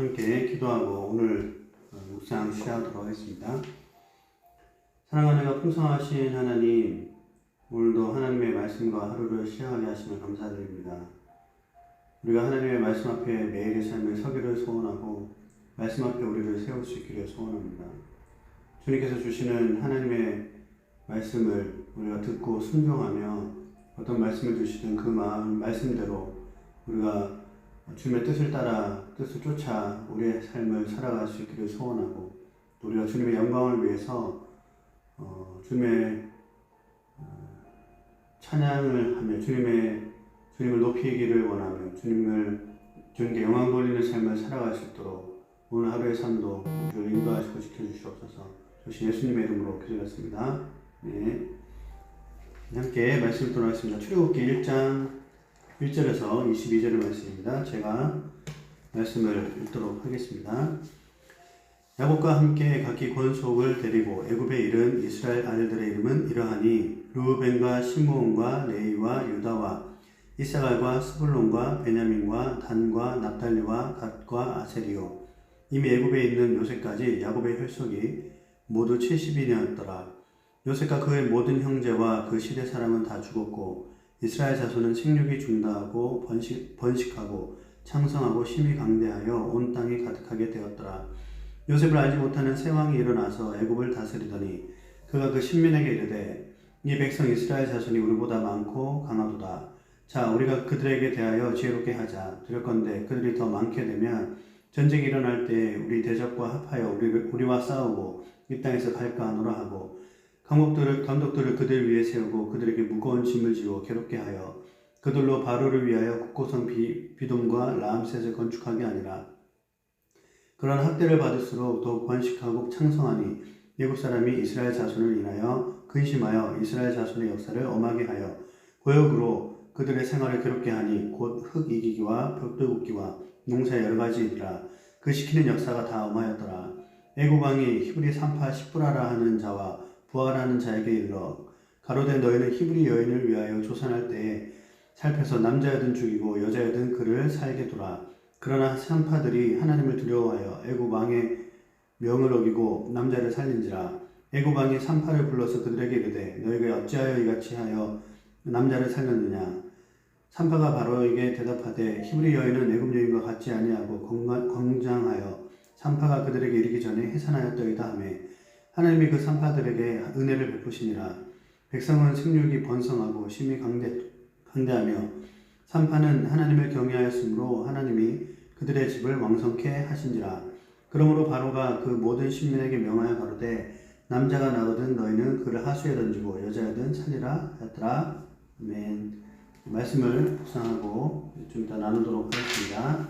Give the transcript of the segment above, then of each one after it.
함께 기도하고 오늘 묵상 시작하도록 하겠습니다. 사랑하는 풍성하신 하나님, 오늘도 하나님의 말씀과 하루를 시작하게 하시면 감사드립니다. 우리가 하나님의 말씀 앞에 매일의 삶을 서기를 소원하고 말씀 앞에 우리를 세울 수 있기를 소원합니다. 주님께서 주시는 하나님의 말씀을 우리가 듣고 순종하며 어떤 말씀을 주시든 그 말씀대로 우리가 주님의 뜻을 따라 뜻을 쫓아 우리의 삶을 살아갈 수 있기를 소원하고, 또 우리가 주님의 영광을 위해서 주님의 찬양을 하며 주님을 높이기를 원하며 주님께 영광 돌리는 삶을 살아갈 수 있도록 오늘 하루의 삶도 우리를 인도하시고 지켜주시옵소서. 조시 예수님의 이름으로 기도했습니다. 네. 함께 말씀을 들어가겠습니다. 출애굽기 1장 1절에서 22절의 말씀입니다. 제가 말씀을 읽도록 하겠습니다. 야곱과 함께 각기 권속을 데리고 애굽에 이른 이스라엘 아들들의 이름은 이러하니 르우벤과 시므온과 레위와 유다와 이사갈과 스불론과 베냐민과 단과 납달리와 갓과 아세리요. 이미 애굽에 있는 요셉까지 야곱의 혈속이 모두 70인이었더라. 요셉과 그의 모든 형제와 그 시대 사람은 다 죽었고 이스라엘 자손은 생육이 중다하고 번식하고 창성하고 심히 강대하여 온 땅이 가득하게 되었더라. 요셉을 알지 못하는 새 왕이 일어나서 애굽을 다스리더니 그가 그 신민에게 이르되 이 백성 이스라엘 자손이 우리보다 많고 강하도다. 자, 우리가 그들에게 대하여 지혜롭게 하자. 두렵건대 그들이 더 많게 되면 전쟁이 일어날 때 우리 대적과 합하여 우리와 싸우고 이 땅에서 갈까 하노라 하고, 감독들을 그들 위에 세우고 그들에게 무거운 짐을 지워 괴롭게 하여 그들로 바로를 위하여 국고성 비돔과 라암셋을 건축하게 하니라. 그런 학대를 받을수록 더욱 번식하고 창성하니 애굽 사람이 이스라엘 자손을 인하여 근심하여 이스라엘 자손의 역사를 엄하게 하여 고역으로 그들의 생활을 괴롭게 하니 곧 흙 이기기와 벽돌 굽기와 농사 여러 가지이니라. 그 시키는 역사가 다 엄하였더라. 애굽 왕이 히브리 산파 시브라라 하는 자와 부하라는 자에게 일러 가로되 너희는 히브리 여인을 위하여 조산할 때에 살펴서 남자여든 죽이고 여자여든 그를 살게 두라. 그러나 산파들이 하나님을 두려워하여 애굽 왕의 명을 어기고 남자를 살린지라. 애굽 왕이 산파를 불러서 그들에게 이르되 너희가 어찌하여 이같이 하여 남자를 살렸느냐. 산파가 바로에게 대답하되 히브리 여인은 애굽 여인과 같지 아니하고 건장하여 산파가 그들에게 이르기 전에 해산하였더이다 하며 하나님이 그 산파들에게 은혜를 베푸시니라. 백성은 생육이 번성하고 심히 강대하며 산파는 하나님을 경외하였으므로 하나님이 그들의 집을 왕성케 하신지라. 그러므로 바로가 그 모든 신민에게 명하여 가로되 남자가 나거든 너희는 그를 하수에 던지고 여자여든 살리라 하였더라. 아멘. 말씀을 묵상하고 좀 이따 나누도록 하겠습니다.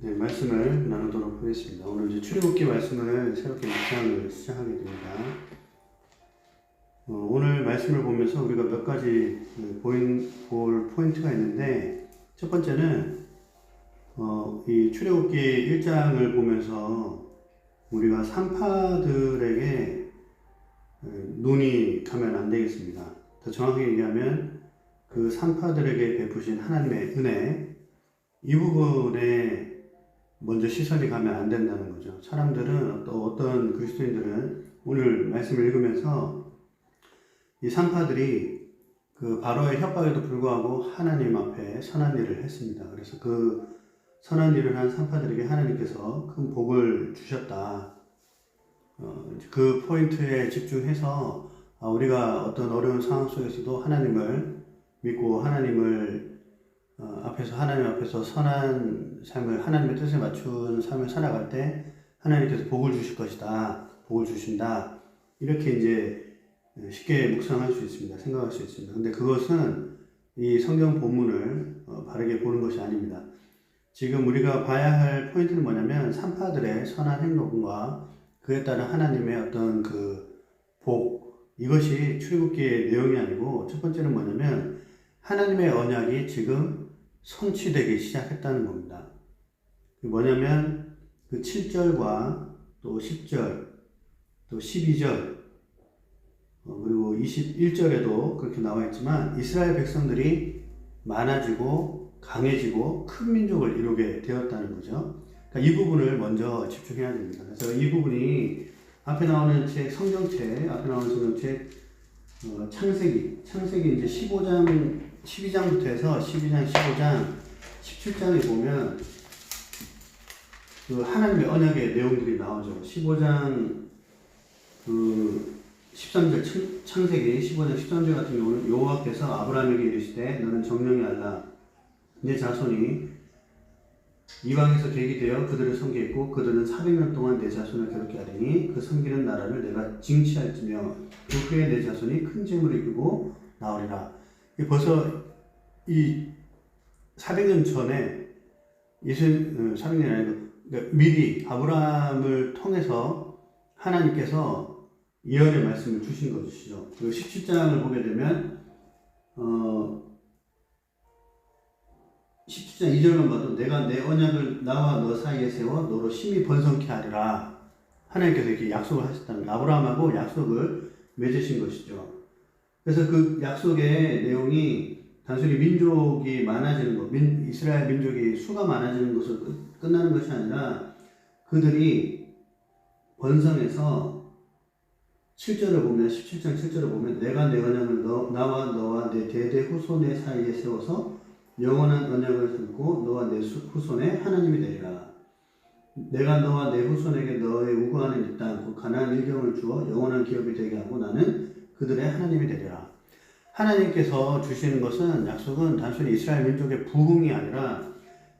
네, 말씀을 나누도록 하겠습니다. 오늘 이제 출애굽기 말씀을 새롭게 묵상을 시작하게 됩니다. 오늘 말씀을 보면서 우리가 몇 가지 볼 포인트가 있는데, 첫 번째는 이 출애굽기 1장을 보면서 우리가 산파들에게 눈이 가면 안 되겠습니다. 더 정확히 얘기하면 그 산파들에게 베푸신 하나님의 은혜, 이 부분에 먼저 시선이 가면 안 된다는 거죠. 사람들은 어떤 그리스도인들은 오늘 말씀을 읽으면서 이 산파들이 그 바로의 협박에도 불구하고 하나님 앞에 선한 일을 했습니다. 그래서 그 선한 일을 한 산파들에게 하나님께서 큰 복을 주셨다. 그 포인트에 집중해서 우리가 어떤 어려운 상황 속에서도 하나님을 믿고 하나님 앞에서 선한 삶을, 하나님의 뜻에 맞춘 삶을 살아갈 때 하나님께서 복을 주실 것이다. 복을 주신다. 이렇게 이제 쉽게 묵상할 수 있습니다. 생각할 수 있습니다. 근데 그것은 이 성경 본문을 바르게 보는 것이 아닙니다. 지금 우리가 봐야 할 포인트는 뭐냐면 산파들의 선한 행동과 그에 따른 하나님의 어떤 그 복, 이것이 출애굽기의 내용이 아니고, 첫 번째는 뭐냐면 하나님의 언약이 지금 성취되기 시작했다는 겁니다. 뭐냐면 그 7절과 또 10절 또 12절 그리고 21절에도 그렇게 나와 있지만 이스라엘 백성들이 많아지고 강해지고 큰 민족을 이루게 되었다는 거죠. 그러니까 이 부분을 먼저 집중해야 됩니다. 그래서 이 부분이 앞에 나오는 책, 성경책, 창세기 이제 12장부터 해서 12장, 15장, 17장에 보면 그 하나님의 언약의 내용들이 나오죠. 15장 13절 창세기 15장 13절 같은 경우는 여호와께서 아브라함에게 이르시되 너는 정령이 알라 내 자손이 이방에서 객이 되어 그들을 섬기고 그들은 400년 동안 내 자손을 괴롭게 하리니 그 섬기는 나라를 내가 징치할지며 그 후에 내 자손이 큰 재물을 이루고 나오리라. 벌써 이 400년 전에 400년이 아니고 그러니까 미리 아브라함을 통해서 하나님께서 예언의 말씀을 주신 것이죠. 그리고 17장을 보게 되면 17장 2절만 봐도 내가 내 언약을 나와 너 사이에 세워 너로 심히 번성케 하리라. 하나님께서 이렇게 약속을 하셨다는 거예요. 아브라함하고 약속을 맺으신 것이죠. 그래서 그 약속의 내용이 단순히 민족이 많아지는 것, 이스라엘 민족이 수가 많아지는 것으로 끝나는 것이 아니라 그들이 번성해서 7절을 보면 17장 7절을 보면 내가 내 언약을 나와 너와 내 대대 후손의 사이에 세워서 영원한 언약을 삼고 너와 내 후손의 하나님이 되리라. 내가 너와 내 후손에게 너의 우거하는 이 땅, 그 가나안 일경을 주어 영원한 기업이 되게 하고 나는 그들의 하나님이 되리라. 하나님께서 주시는 것은 약속은 단순히 이스라엘 민족의 부흥이 아니라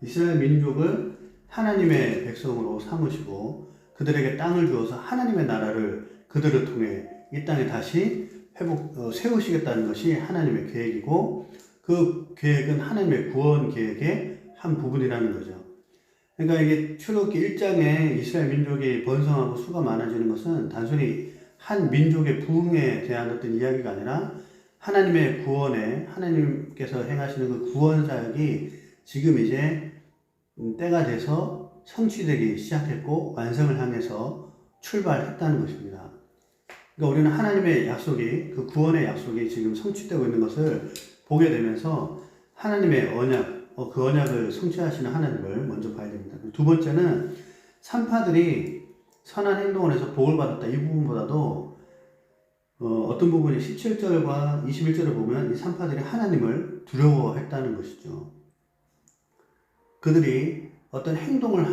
이스라엘 민족을 하나님의 백성으로 삼으시고 그들에게 땅을 주어서 하나님의 나라를 그들을 통해 이 땅에 다시 세우시겠다는 것이 하나님의 계획이고 그 계획은 하나님의 구원 계획의 한 부분이라는 거죠. 그러니까 이게 출애굽기 1장에 이스라엘 민족이 번성하고 수가 많아지는 것은 단순히 한 민족의 부흥에 대한 어떤 이야기가 아니라 하나님의 구원에 하나님께서 행하시는 그 구원 사역이 지금 이제 때가 돼서 성취되기 시작했고 완성을 향해서 출발했다는 것입니다. 그러니까 우리는 하나님의 약속이 그 구원의 약속이 지금 성취되고 있는 것을 보게 되면서 하나님의 언약, 그 언약을 성취하시는 하나님을 먼저 봐야 됩니다. 두 번째는 산파들이 선한 행동을 해서 복을 받았다. 이 부분보다도 어떤 부분이 17절과 21절을 보면 이 산파들이 하나님을 두려워했다는 것이죠. 그들이 어떤 행동을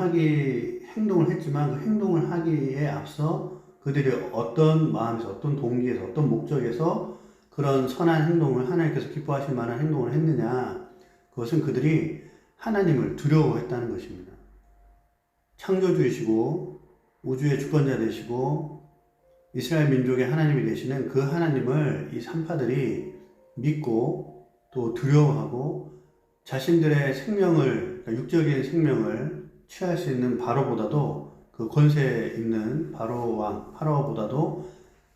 했지만 그 행동을 하기에 앞서 그들이 어떤 마음에서, 어떤 동기에서, 어떤 목적에서 그런 선한 행동을 하나님께서 기뻐하실 만한 행동을 했느냐, 그것은 그들이 하나님을 두려워했다는 것입니다. 창조주이시고 우주의 주권자 되시고 이스라엘 민족의 하나님이 되시는 그 하나님을 이 산파들이 믿고 또 두려워하고 자신들의 생명을, 그러니까 육적인 생명을 취할 수 있는 바로보다도 그 권세 있는 바로 왕 파라오보다도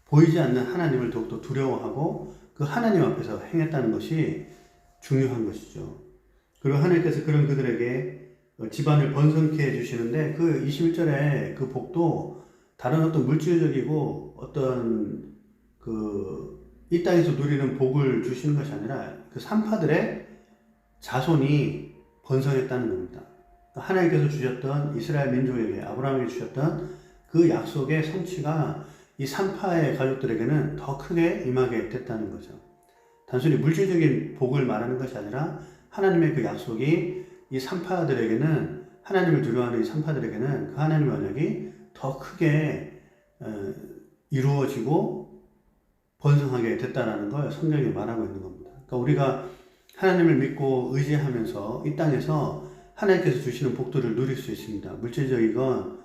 보이지 않는 하나님을 더욱더 두려워하고 그 하나님 앞에서 행했다는 것이 중요한 것이죠. 그리고 하나님께서 그런 그들에게 집안을 번성케 해주시는데 그 21절에 그 복도 다른 어떤 물질적이고 어떤 이 땅에서 누리는 복을 주시는 것이 아니라 그 산파들의 자손이 번성했다는 겁니다. 하나님께서 주셨던 이스라엘 민족에게 아브라함에게 주셨던 그 약속의 성취가 이 산파의 가족들에게는 더 크게 임하게 됐다는 거죠. 단순히 물질적인 복을 말하는 것이 아니라 하나님의 그 약속이 이 산파들에게는 하나님을 두려워하는 이 산파들에게는 그 하나님의 언약이 더 크게 이루어지고 번성하게 됐다라는 걸 성경이 말하고 있는 겁니다. 그러니까 우리가 하나님을 믿고 의지하면서 이 땅에서 하나님께서 주시는 복들을 누릴 수 있습니다. 물질적이건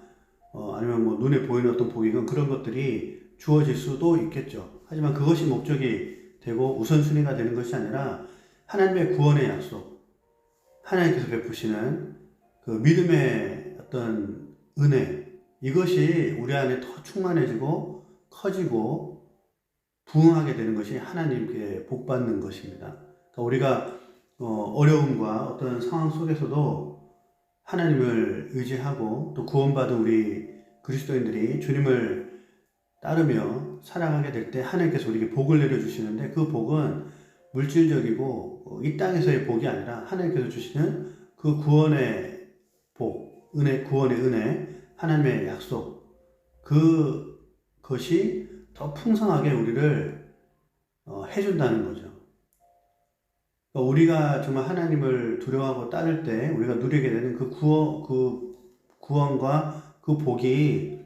아니면 뭐 눈에 보이는 어떤 복이건 그런 것들이 주어질 수도 있겠죠. 하지만 그것이 목적이 되고 우선순위가 되는 것이 아니라 하나님의 구원의 약속, 하나님께서 베푸시는 그 믿음의 어떤 은혜, 이것이 우리 안에 더 충만해지고 커지고 부흥하게 되는 것이 하나님께 복받는 것입니다. 그러니까 우리가 어려움과 어떤 상황 속에서도 하나님을 의지하고 또 구원받은 우리 그리스도인들이 주님을 따르며 살아가게 될 때 하나님께서 우리에게 복을 내려주시는데 그 복은 물질적이고 이 땅에서의 복이 아니라 하나님께서 주시는 그 구원의 복, 은혜, 구원의 은혜, 하나님의 약속, 그것이 더 풍성하게 우리를 해준다는 거죠. 우리가 정말 하나님을 두려워하고 따를 때 우리가 누리게 되는 그 구원과 그 복이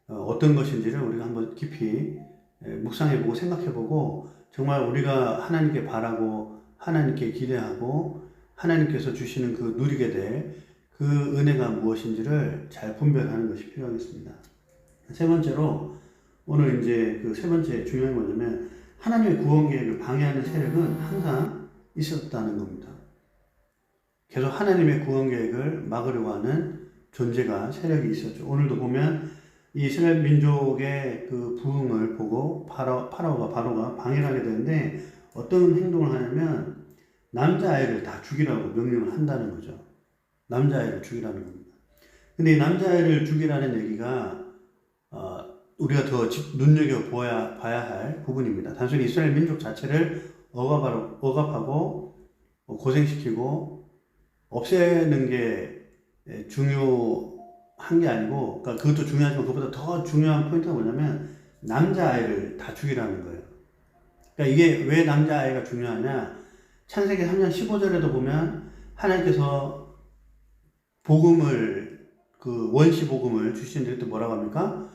어떤 것인지를 우리가 한번 깊이 묵상해보고 생각해보고 정말 우리가 하나님께 바라고 하나님께 기대하고 하나님께서 주시는 그 누리게 될 그 은혜가 무엇인지를 잘 분별하는 것이 필요하겠습니다. 세 번째로 오늘 이제 그 세 번째 중요한 건 뭐냐면 하나님의 구원 계획을 방해하는 세력은 항상 있었다는 겁니다. 계속 하나님의 구원 계획을 막으려고 하는 존재가 세력이 있었죠. 오늘도 보면 이 이스라엘 민족의 그 부흥을 보고 바로가 방해를 하게 되는데 어떤 행동을 하냐면 남자아이를 다 죽이라고 명령을 한다는 거죠. 남자아이를 죽이라는 겁니다. 근데 이 남자아이를 죽이라는 얘기가 우리가 더 눈여겨봐야 할 부분입니다. 단순히 이스라엘 민족 자체를 억압하고 고생시키고 없애는 게 중요한 게 아니고, 그러니까 그것도 중요하지만 그것보다 더 중요한 포인트가 뭐냐면 남자아이를 다 죽이라는 거예요. 그러니까 이게 왜 남자아이가 중요하냐? 창세기 3장 15절에도 보면 하나님께서 원시 복음을 주시는데 그때 뭐라고 합니까?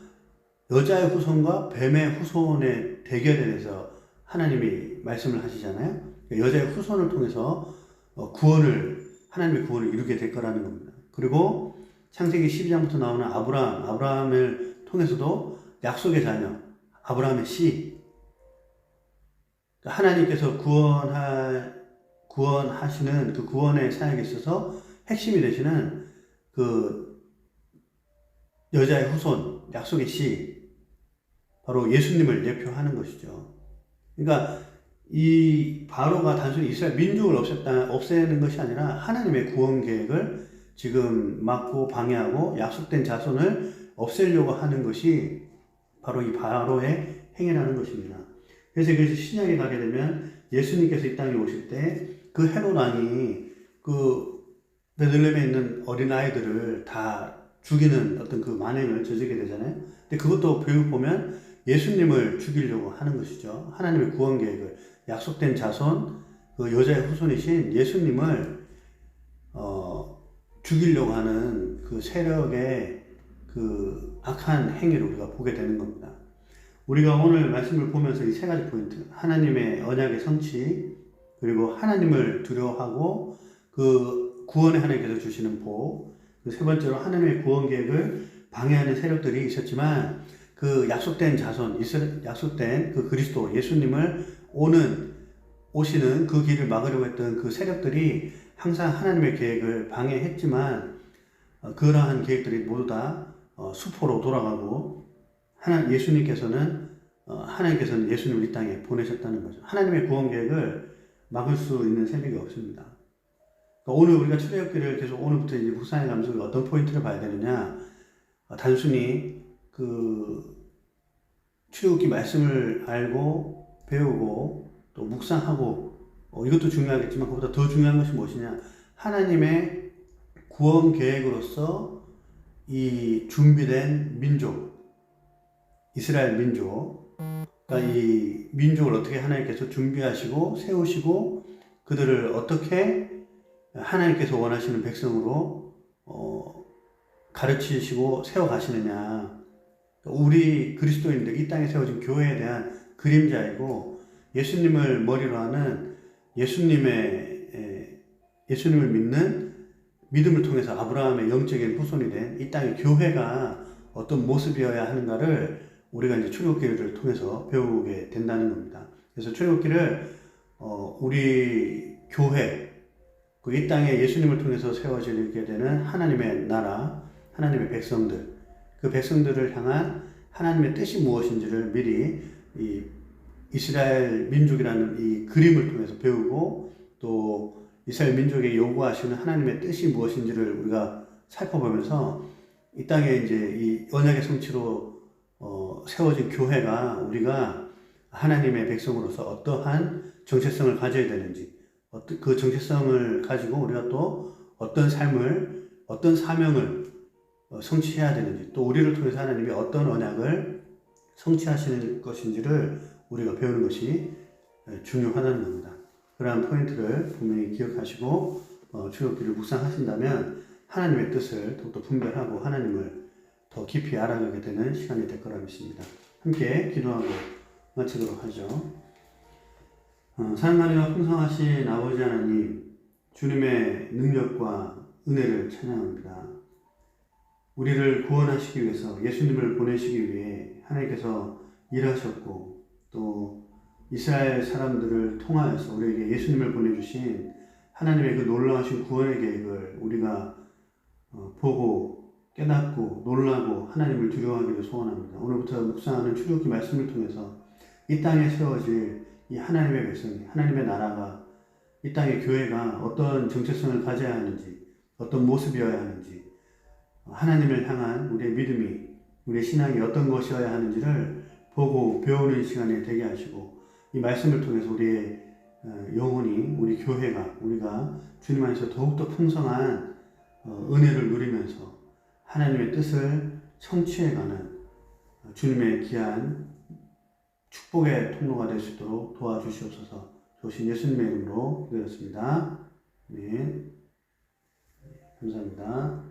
여자의 후손과 뱀의 후손의 대결에 대해서 하나님이 말씀을 하시잖아요. 여자의 후손을 통해서 하나님의 구원을 이루게 될 거라는 겁니다. 그리고 창세기 12장부터 나오는 아브라함을 통해서도 약속의 자녀, 아브라함의 씨, 하나님께서 구원하시는 그 구원의 사역에 있어서 핵심이 되시는 그 여자의 후손, 약속의 씨, 바로 예수님을 예표하는 것이죠. 그러니까 이 바로가 단순히 이스라엘 민족을 없애는 것이 아니라 하나님의 구원 계획을 지금 막고 방해하고 약속된 자손을 없애려고 하는 것이 바로 이 바로의 행위라는 것입니다. 그래서 이것이 신약에 가게 되면 예수님께서 이 땅에 오실 때 그 헤롯 왕이 그 베들레헴에 있는 어린아이들을 다 죽이는 어떤 그 만행을 저지르게 되잖아요. 근데 그것도 결국 보면 예수님을 죽이려고 하는 것이죠. 하나님의 구원 계획을, 약속된 자손, 그 여자의 후손이신 예수님을 죽이려고 하는 그 세력의 그 악한 행위를 우리가 보게 되는 겁니다. 우리가 오늘 말씀을 보면서 이 세 가지 포인트, 하나님의 언약의 성취, 그리고 하나님을 두려워하고 그 구원의 하나님께서 주시는 복, 그 세 번째로 하나님의 구원 계획을 방해하는 세력들이 있었지만 그 약속된 자손, 약속된 그 그리스도 예수님을 오시는 그 길을 막으려고 했던 그 세력들이 항상 하나님의 계획을 방해했지만 그러한 계획들이 모두 다 수포로 돌아가고 예수님께서는 예수님을 이 땅에 보내셨다는 거죠. 하나님의 구원 계획을 막을 수 있는 세력이 없습니다. 그러니까 오늘 우리가 출애굽기를 계속 오늘부터 이제 묵상해 가면서 어떤 포인트를 봐야 되느냐, 단순히 그 출애굽기 말씀을 알고 배우고 또 묵상하고 이것도 중요하겠지만 그보다 더 중요한 것이 무엇이냐, 하나님의 구원 계획으로서 이 준비된 민족, 이스라엘 민족, 그러니까 이 민족을 어떻게 하나님께서 준비하시고 세우시고 그들을 어떻게 하나님께서 원하시는 백성으로 가르치시고 세워가시느냐, 우리 그리스도인들 이 땅에 세워진 교회에 대한 그림자이고, 예수님을 머리로 하는 예수님을 믿는 믿음을 통해서 아브라함의 영적인 후손이 된 이 땅의 교회가 어떤 모습이어야 하는가를 우리가 이제 출애굽기를 통해서 배우게 된다는 겁니다. 그래서 출애굽기를 우리 교회, 이 땅에 예수님을 통해서 세워지게 되는 하나님의 나라, 하나님의 백성들, 그 백성들을 향한 하나님의 뜻이 무엇인지를 미리 이 이스라엘 민족이라는 이 그림을 통해서 배우고, 또 이스라엘 민족에 요구하시는 하나님의 뜻이 무엇인지를 우리가 살펴보면서 이 땅에 이제 이 언약의 성취로 세워진 교회가 우리가 하나님의 백성으로서 어떠한 정체성을 가져야 되는지, 그 정체성을 가지고 우리가 또 어떤 삶을, 어떤 사명을 성취해야 되는지, 또 우리를 통해서 하나님이 어떤 언약을 성취하시는 것인지를 우리가 배우는 것이 중요하다는 겁니다. 그러한 포인트를 분명히 기억하시고 출애굽기를 묵상하신다면 하나님의 뜻을 더욱더 분별하고 하나님을 더 깊이 알아가게 되는 시간이 될 거라 믿습니다. 함께 기도하고 마치도록 하죠. 사랑하며 풍성하신 아버지 하나님, 주님의 능력과 은혜를 찬양합니다. 우리를 구원하시기 위해서 예수님을 보내시기 위해 하나님께서 일하셨고, 또 이스라엘 사람들을 통하여서 우리에게 예수님을 보내주신 하나님의 그 놀라우신 구원의 계획을 우리가 보고 깨닫고 놀라고 하나님을 두려워하기를 소원합니다. 오늘부터 묵상하는 출애굽기 말씀을 통해서 이 땅에 세워질 이 하나님의 백성이, 하나님의 나라가, 이 땅의 교회가 어떤 정체성을 가져야 하는지, 어떤 모습이어야 하는지, 하나님을 향한 우리의 믿음이, 우리의 신앙이 어떤 것이어야 하는지를 보고 배우는 시간이 되게 하시고, 이 말씀을 통해서 우리의 영혼이, 우리 교회가, 우리가 주님 안에서 더욱더 풍성한 은혜를 누리면서 하나님의 뜻을 성취해가는 주님의 귀한 축복의 통로가 될 수 있도록 도와주시옵소서. 조신 예수님의 이름으로 기도했습니다. 네. 감사합니다.